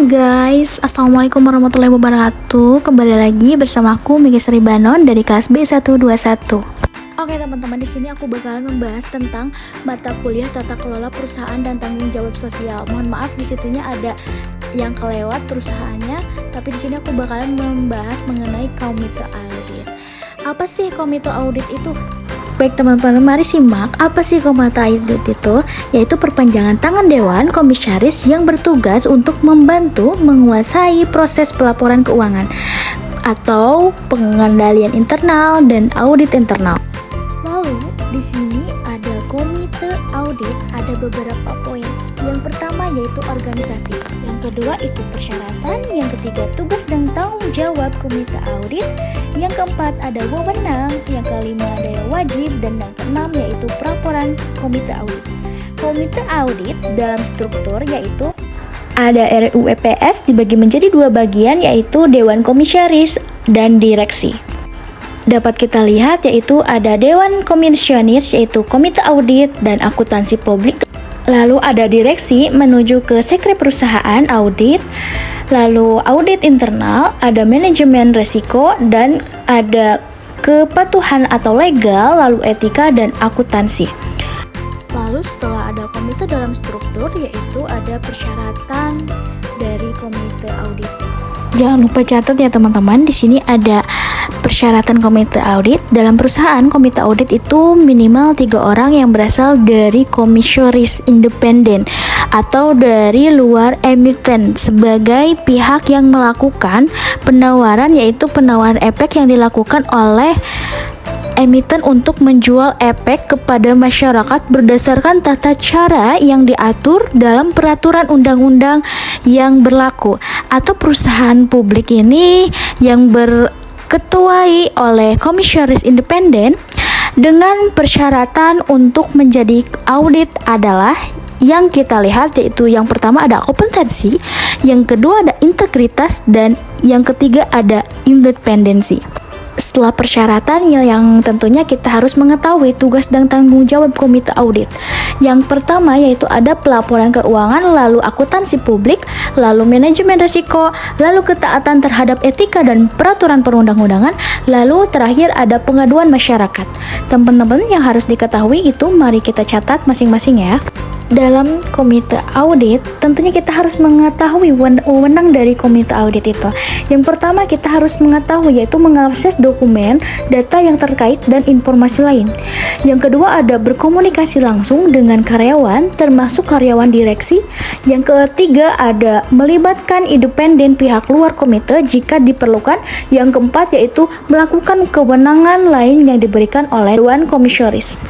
guys, Assalamualaikum warahmatullahi wabarakatuh. Kembali lagi bersama aku Mega Sribanon dari kelas B121. Oke teman-teman, di sini aku bakalan membahas tentang mata kuliah tata kelola perusahaan dan tanggung jawab sosial. Mohon maaf di situnya ada yang kelewat perusahaannya, tapi di sini aku bakalan membahas mengenai komite audit. Apa sih komite audit itu? Baik teman-teman, mari simak apa sih komite audit itu, yaitu perpanjangan tangan Dewan Komisaris yang bertugas untuk membantu menguasai proses pelaporan keuangan atau pengendalian internal dan audit internal. Lalu di sini ada komite audit, ada beberapa poin. Yang pertama yaitu organisasi, yang kedua itu persyaratan, yang ketiga tugas dan tanggung jawab komite audit, yang keempat ada wewenang, yang kelima ada wajib, dan yang keenam yaitu pelaporan komite audit. Komite audit dalam struktur yaitu ada RUEPS dibagi menjadi dua bagian, yaitu Dewan Komisaris dan Direksi. Dapat kita lihat yaitu ada Dewan Komisionis yaitu Komite Audit dan Akuntansi Publik. Lalu ada direksi menuju ke sekre perusahaan audit. Lalu audit internal, ada manajemen resiko, dan ada kepatuhan atau legal, lalu etika dan akuntansi. Lalu setelah ada komite dalam struktur, yaitu ada persyaratan dari komite audit. Jangan lupa catat ya teman-teman, di sini ada persyaratan komite audit. Dalam perusahaan, komite audit itu minimal 3 orang yang berasal dari komisaris independen atau dari luar emiten sebagai pihak yang melakukan penawaran, yaitu penawaran efek yang dilakukan oleh emiten untuk menjual efek kepada masyarakat berdasarkan tata cara yang diatur dalam peraturan undang-undang yang berlaku, atau perusahaan publik ini yang berketuai oleh komisaris independen dengan persyaratan untuk menjadi audit adalah yang kita lihat, yaitu yang pertama ada kompetensi, yang kedua ada integritas, dan yang ketiga ada independensi. Setelah persyaratan yang tentunya kita harus mengetahui tugas dan tanggung jawab komite audit. Yang pertama yaitu ada pelaporan keuangan, lalu akuntansi publik, lalu manajemen risiko, lalu ketaatan terhadap etika dan peraturan perundang-undangan, lalu terakhir ada pengaduan masyarakat. Teman-teman yang harus diketahui itu mari kita catat masing-masing ya. Dalam komite audit, tentunya kita harus mengetahui wewenang dari komite audit itu. Yang pertama kita harus mengetahui yaitu mengakses dokumen, data yang terkait, dan informasi lain. Yang kedua ada berkomunikasi langsung dengan karyawan, termasuk karyawan direksi. Yang ketiga ada melibatkan independen pihak luar komite jika diperlukan. Yang keempat yaitu melakukan kewenangan lain yang diberikan oleh Dewan Komisaris.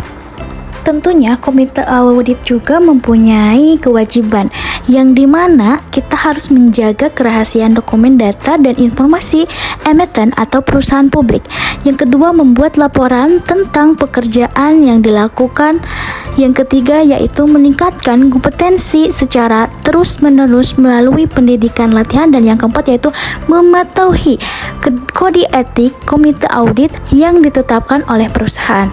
Tentunya komite audit juga mempunyai kewajiban yang dimana kita harus menjaga kerahasiaan dokumen, data, dan informasi emiten atau perusahaan publik. Yang kedua membuat laporan tentang pekerjaan yang dilakukan. Yang ketiga yaitu meningkatkan kompetensi secara terus-menerus melalui pendidikan latihan, dan yang keempat yaitu mematuhi kode etik komite audit yang ditetapkan oleh perusahaan.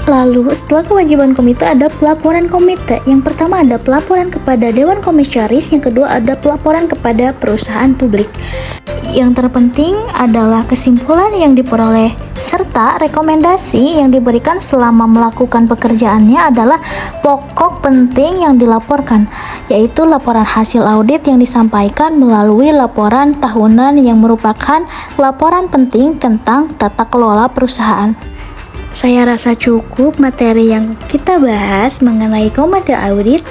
Lalu setelah kewajiban komite ada pelaporan komite. Yang pertama ada pelaporan kepada Dewan Komisaris, yang kedua ada pelaporan kepada perusahaan publik. Yang terpenting adalah kesimpulan yang diperoleh serta rekomendasi yang diberikan selama melakukan pekerjaannya adalah pokok penting yang dilaporkan, yaitu laporan hasil audit yang disampaikan melalui laporan tahunan yang merupakan laporan penting tentang tata kelola perusahaan. Saya rasa cukup materi yang kita bahas mengenai komite audit.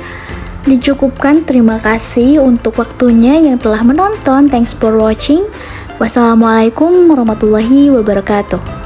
Dicukupkan, terima kasih untuk waktunya yang telah menonton. Thanks for watching. Wassalamualaikum warahmatullahi wabarakatuh.